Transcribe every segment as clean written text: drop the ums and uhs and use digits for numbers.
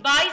22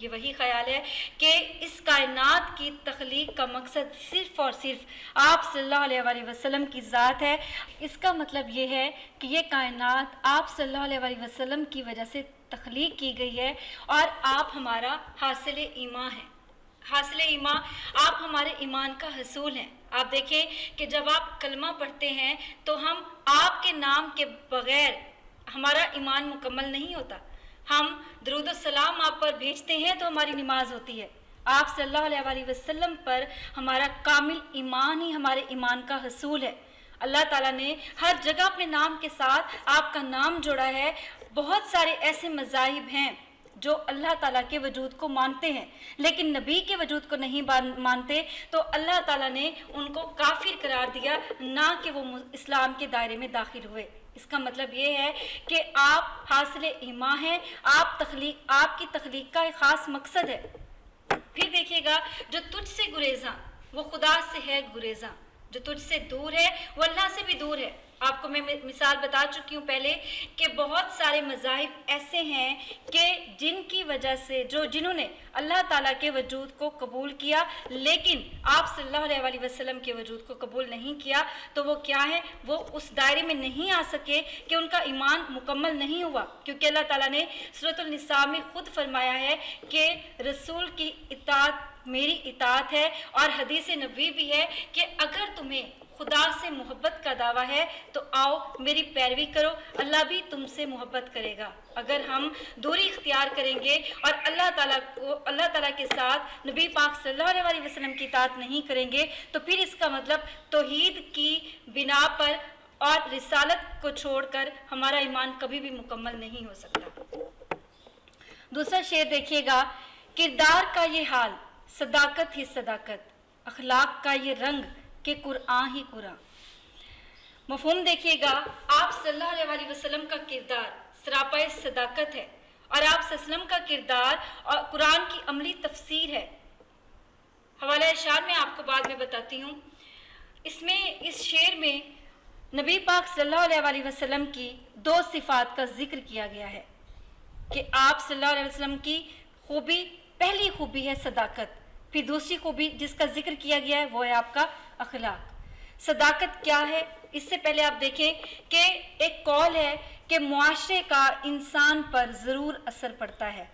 یہ وہی خیال ہے کہ اس کائنات کی تخلیق کا مقصد صرف اور صرف آپ صلی اللہ علیہ وآلہ وسلم کی ذات ہے۔ اس کا مطلب یہ ہے کہ یہ کائنات آپ صلی اللہ علیہ وآلہ وسلم کی وجہ سے تخلیق کی گئی ہے، اور آپ ہمارا حاصل ایمان ہیں۔ حاصل ایمان، آپ ہمارے ایمان کا حصول ہیں۔ آپ دیکھیں کہ جب آپ کلمہ پڑھتے ہیں تو ہم آپ کے نام کے بغیر ہمارا ایمان مکمل نہیں ہوتا۔ ہم درود السلام آپ پر بھیجتے ہیں تو ہماری نماز ہوتی ہے۔ آپ صلی اللہ علیہ وآلہ وسلم پر ہمارا کامل ایمان ہی ہمارے ایمان کا حصول ہے۔ اللہ تعالیٰ نے ہر جگہ اپنے نام کے ساتھ آپ کا نام جوڑا ہے۔ بہت سارے ایسے مذاہب ہیں جو اللہ تعالیٰ کے وجود کو مانتے ہیں لیکن نبی کے وجود کو نہیں مانتے، تو اللہ تعالیٰ نے ان کو کافر قرار دیا، نہ کہ وہ اسلام کے دائرے میں داخل ہوئے۔ اس کا مطلب یہ ہے کہ آپ حاصل ایمان ہیں، آپ کی تخلیق کا ایک خاص مقصد ہے۔ پھر دیکھیے گا، جو تجھ سے گریزاں وہ خدا سے ہے گریزاں، جو تجھ سے دور ہے وہ اللہ سے بھی دور ہے۔ آپ کو میں مثال بتا چکی ہوں پہلے کہ بہت سارے مذاہب ایسے ہیں کہ جن کی وجہ سے جنہوں نے اللہ تعالیٰ کے وجود کو قبول کیا لیکن آپ صلی اللہ علیہ وآلہ وسلم کے وجود کو قبول نہیں کیا، تو وہ کیا ہے، وہ اس دائرے میں نہیں آ سکے کہ ان کا ایمان مکمل نہیں ہوا، کیونکہ اللہ تعالیٰ نے سورۃ النساء میں خود فرمایا ہے کہ رسول کی اطاعت میری اطاعت ہے، اور حدیث نبوی بھی ہے کہ اگر تمہیں خدا سے محبت کا دعویٰ ہے تو آؤ میری پیروی کرو، اللہ بھی تم سے محبت کرے گا۔ اگر ہم دوری اختیار کریں گے اور اللہ تعالیٰ کے ساتھ نبی پاک صلی اللہ علیہ وسلم کی اطاعت نہیں کریں گے تو پھر اس کا مطلب توحید کی بنا پر اور رسالت کو چھوڑ کر ہمارا ایمان کبھی بھی مکمل نہیں ہو سکتا۔ دوسرا شعر دیکھیے گا، کردار کا یہ حال صداقت ہی صداقت، اخلاق کا یہ رنگ کہ قرآن ہی قرآن۔ مفہوم دیکھیے گا، آپ صلی اللہ علیہ وسلم کا کردار سراپا صداقت ہے، اور آپ صلی اللہ علیہ وسلم کا کردار اور قرآن کی عملی تفسیر ہے۔ حوالہ اشعار میں آپ کو بعد میں بتاتی ہوں۔ اس شعر میں نبی پاک صلی اللہ علیہ وسلم کی دو صفات کا ذکر کیا گیا ہے کہ آپ صلی اللہ علیہ وسلم کی خوبی، پہلی خوبی ہے صداقت، پھر دوسری خوبی جس کا ذکر کیا گیا ہے وہ ہے آپ کا اخلاق۔ صداقت کیا ہے؟ اس سے پہلے آپ دیکھیں کہ ایک قول ہے کہ معاشرے کا انسان پر ضرور اثر پڑتا ہے،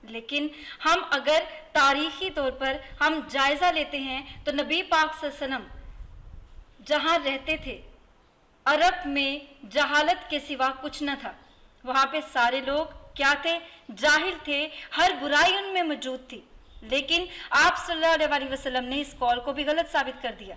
لیکن ہم اگر تاریخی طور پر ہم جائزہ لیتے ہیں تو نبی پاک صلی اللہ علیہ وسلم جہاں رہتے تھے عرب میں جہالت کے سوا کچھ نہ تھا۔ وہاں پہ سارے لوگ کیا تھے؟ جاہل تھے، ہر برائی ان میں موجود تھی، لیکن آپ صلی اللہ علیہ وسلم نے اس قول کو بھی غلط ثابت کر دیا۔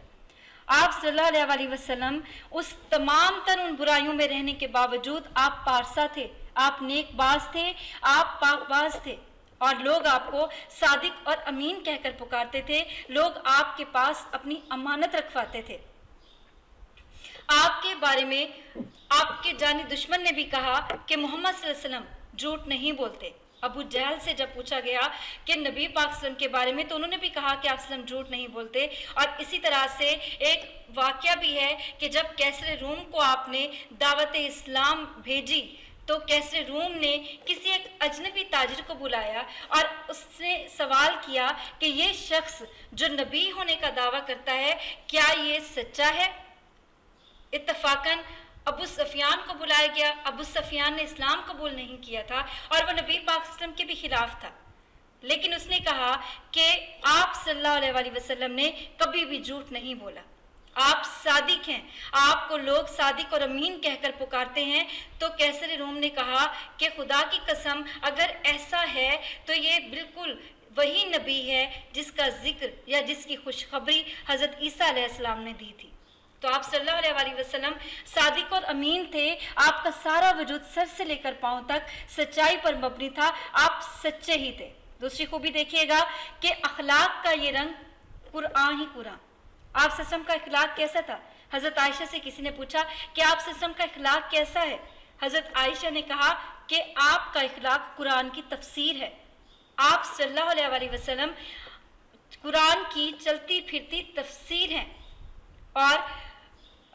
آپ صلی اللہ علیہ وسلم اس تمام تر ان برائیوں میں رہنے کے باوجود آپ پارسا تھے، آپ نیک باز تھے، آپ پاک باز تھے، اور لوگ آپ کو صادق اور امین کہہ کر پکارتے تھے، لوگ آپ کے پاس اپنی امانت رکھواتے تھے۔ آپ کے بارے میں آپ کے جانی دشمن نے بھی کہا کہ محمد صلی اللہ علیہ وسلم جھوٹ نہیں بولتے۔ ابو جہل سے جب پوچھا گیا کہ نبی پاک صلی اللہ علیہ وسلم کے بارے میں تو انہوں نے بھی کہا کہ آپ صلی اللہ علیہ وسلم جھوٹ نہیں بولتے۔ اور اسی طرح سے ایک واقعہ بھی ہے کہ جب کیسر روم کو آپ نے دعوت اسلام بھیجی تو کیسر روم نے کسی ایک اجنبی تاجر کو بلایا اور اس نے سوال کیا کہ یہ شخص جو نبی ہونے کا دعویٰ کرتا ہے کیا یہ سچا ہے؟ اتفاقاً ابو سفیان کو بلایا گیا۔ ابو سفیان نے اسلام قبول نہیں کیا تھا اور وہ نبی پاک صلی اللہ علیہ وسلم کے بھی خلاف تھا، لیکن اس نے کہا کہ آپ صلی اللہ علیہ وسلم نے کبھی بھی جھوٹ نہیں بولا، آپ صادق ہیں، آپ کو لوگ صادق اور امین کہہ کر پکارتے ہیں۔ تو کیسر روم نے کہا کہ خدا کی قسم اگر ایسا ہے تو یہ بالکل وہی نبی ہے جس کا ذکر یا جس کی خوشخبری حضرت عیسیٰ علیہ السلام نے دی تھی۔ تو آپ صلی اللہ علیہ وسلم صادق اور امین تھے، آپ کا سارا وجود سر سے لے کر پاؤں تک سچائی پر مبنی تھا، آپ سچے ہی تھے۔ دوسری خوبی دیکھیے گا کہ اخلاق کا یہ رنگ قرآن ہی قرآن۔ آپ صلی اللہ علیہ وسلم کا اخلاق کیسا تھا؟ حضرت عائشہ سے کسی نے پوچھا کہ آپ صلی اللہ علیہ وسلم کا اخلاق کیسا ہے؟ حضرت عائشہ نے کہا کہ آپ کا اخلاق قرآن کی تفسیر ہے۔ آپ صلی اللہ علیہ وسلم قرآن کی چلتی پھرتی تفسیر ہیں، اور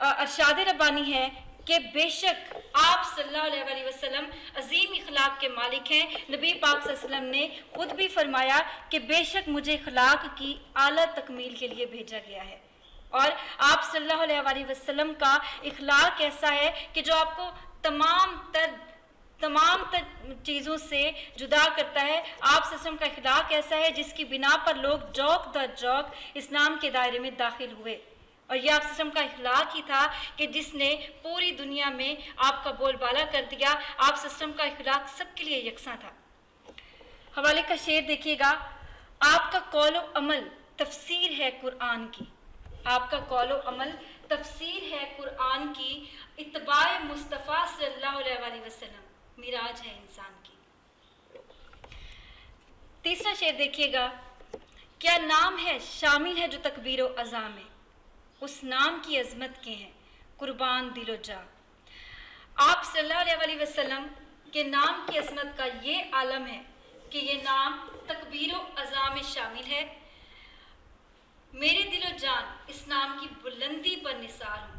ارشاد ربانی ہے کہ بے شک آپ صلی اللہ علیہ وسلم عظیم اخلاق کے مالک ہیں۔ نبی پاک صلی اللہ علیہ وسلم نے خود بھی فرمایا کہ بے شک مجھے اخلاق کی اعلیٰ تکمیل کے لیے بھیجا گیا ہے، اور آپ صلی اللہ علیہ وسلم کا اخلاق ایسا ہے کہ جو آپ کو تمام تر چیزوں سے جدا کرتا ہے۔ آپ صلی اللہ علیہ وسلم کا اخلاق ایسا ہے جس کی بنا پر لوگ جوک در جوک اسلام کے دائرے میں داخل ہوئے، اور یہ آپ صلی اللہ علیہ وسلم کا اخلاق ہی تھا کہ جس نے پوری دنیا میں آپ کا بول بالا کر دیا۔ آپ صلی اللہ علیہ وسلم کا اخلاق سب کے لیے یکساں تھا۔ حوالے کا شعر دیکھیے گا، آپ کا قول و عمل تفسیر ہے قرآن کی، آپ کا قول و عمل تفسیر ہے قرآن کی، اتباع مصطفیٰ صلی اللہ علیہ وسلم معراج ہے انسان کی۔ تیسرا شعر دیکھیے گا، کیا نام ہے شامل ہے جو تکبیر و عزا میں، اس نام کی عظمت کے ہیں قربان دل و جاں۔ آپ صلی اللہ علیہ وسلم کے نام کی عظمت کا یہ عالم ہے کہ یہ نام تکبیر و عزا میں شامل ہے۔ میرے دل و جان اس نام کی بلندی پر نثار ہوں۔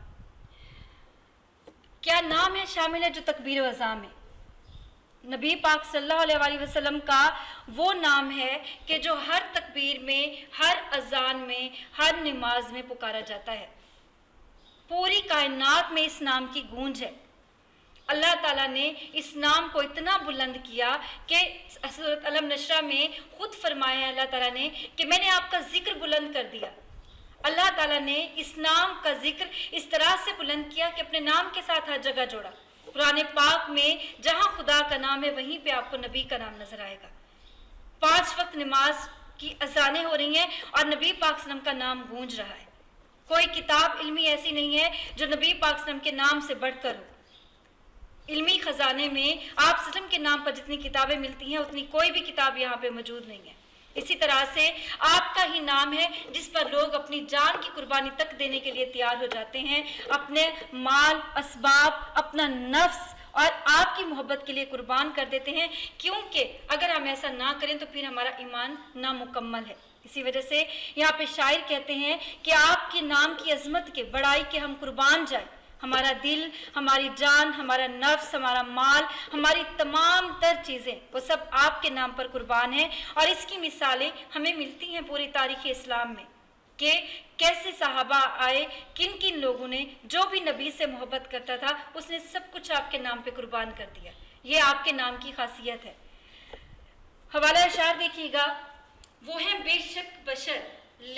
کیا نام ہے شامل ہے جو تکبیر و عزا میں؟ نبی پاک صلی اللہ علیہ وسلم کا وہ نام ہے کہ جو ہر تکبیر میں، ہر اذان میں، ہر نماز میں پکارا جاتا ہے۔ پوری کائنات میں اس نام کی گونج ہے۔ اللہ تعالیٰ نے اس نام کو اتنا بلند کیا کہ سورۃ الم نشرہ میں خود فرمایا ہے اللہ تعالیٰ نے کہ میں نے آپ کا ذکر بلند کر دیا۔ اللہ تعالیٰ نے اس نام کا ذکر اس طرح سے بلند کیا کہ اپنے نام کے ساتھ ہر جگہ جوڑا۔ قرآن پاک میں جہاں خدا کا نام ہے وہیں پہ آپ کو نبی کا نام نظر آئے گا۔ 5 وقت نماز کی اذانیں ہو رہی ہیں اور نبی پاک صلی اللہ علیہ وسلم کا نام گونج رہا ہے۔ کوئی کتاب علمی ایسی نہیں ہے جو نبی پاک صلی اللہ علیہ وسلم کے نام سے بڑھ کر ہو۔ علمی خزانے میں آپ صلی اللہ علیہ وسلم کے نام پر جتنی کتابیں ملتی ہیں اتنی کوئی بھی کتاب یہاں پہ موجود نہیں ہے۔ اسی طرح سے آپ کا ہی نام ہے جس پر لوگ اپنی جان کی قربانی تک دینے کے لیے تیار ہو جاتے ہیں، اپنے مال، اسباب، اپنا نفس اور آپ کی محبت کے لیے قربان کر دیتے ہیں، کیونکہ اگر ہم ایسا نہ کریں تو پھر ہمارا ایمان نامکمل ہے۔ اسی وجہ سے یہاں پہ شاعر کہتے ہیں کہ آپ کے نام کی عظمت کے، بڑائی کے ہم قربان جائیں۔ ہمارا دل، ہماری جان، ہمارا نفس، ہمارا مال، ہماری تمام تر چیزیں وہ سب آپ کے نام پر قربان ہیں۔ اور اس کی مثالیں ہمیں ملتی ہیں پوری تاریخ اسلام میں کہ کیسے صحابہ آئے، کن کن لوگوں نے، جو بھی نبی سے محبت کرتا تھا اس نے سب کچھ آپ کے نام پہ قربان کر دیا۔ یہ آپ کے نام کی خاصیت ہے۔ حوالہ اشعار دیکھیے گا، وہ ہیں بے شک بشر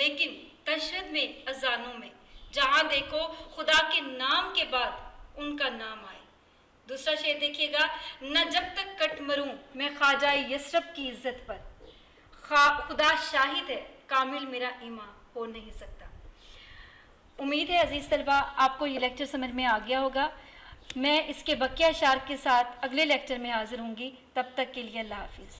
لیکن تشہد میں اذانوں میں، جہاں دیکھو خدا کے نام کے بعد ان کا نام آئے۔ دوسرا شعر دیکھیے گا، نہ جب تک کٹ مروں میں خواجہ یثرب کی عزت پر، خدا شاہد ہے کامل میرا ایمان ہو نہیں سکتا۔ امید ہے عزیز طلبہ آپ کو یہ لیکچر سمجھ میں آ گیا ہوگا۔ میں اس کے بقیہ اشعار کے ساتھ اگلے لیکچر میں حاضر ہوں گی، تب تک کے لیے اللہ حافظ۔